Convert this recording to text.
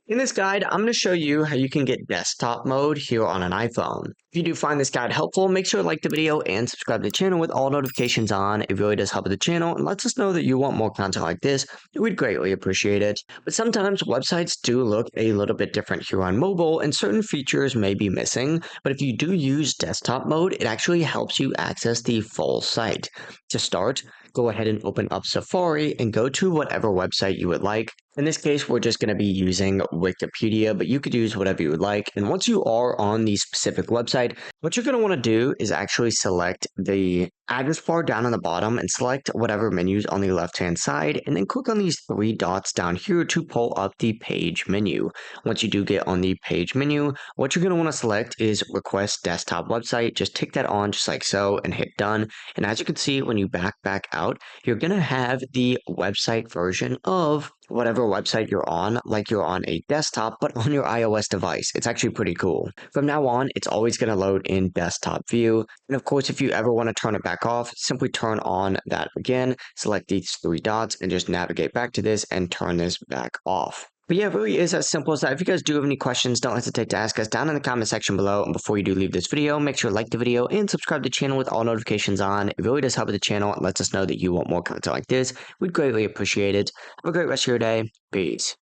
In this guide, I'm going to show you how you can get desktop mode here on an iPhone. If you do find this guide helpful, make sure to like the video and subscribe to the channel with all notifications on. It really does help the channel and lets us know that you want more content like this. We'd greatly appreciate it. But sometimes websites do look a little bit different here on mobile and certain features may be missing. But if you do use desktop mode, it actually helps you access the full site. To start, go ahead and open up Safari and go to whatever website you would like. In this case, we're just going to be using Wikipedia, but you could use whatever you would like. And once you are on the specific website, what you're going to want to do is actually select the address bar down on the bottom and select whatever menus on the left-hand side, and then click on these three dots down here to pull up the page menu. Once you do get on the page menu, what you're going to want to select is Request Desktop Website. Just tick that on just like so and hit Done. And as you can see, when you back out, you're going to have the website version of whatever website you're on, like you're on a desktop, but on your iOS device. It's actually pretty cool. From now on, it's always going to load in desktop view. And of course, if you ever want to turn it back off, simply turn on that again, select these three dots, and just navigate back to this and turn this back off. But yeah, it really is as simple as that. If you guys do have any questions, don't hesitate to ask us down in the comment section below. And before you do leave this video, make sure to like the video and subscribe to the channel with all notifications on. It really does help with the channel and lets us know that you want more content like this. We'd greatly appreciate it. Have a great rest of your day. Peace.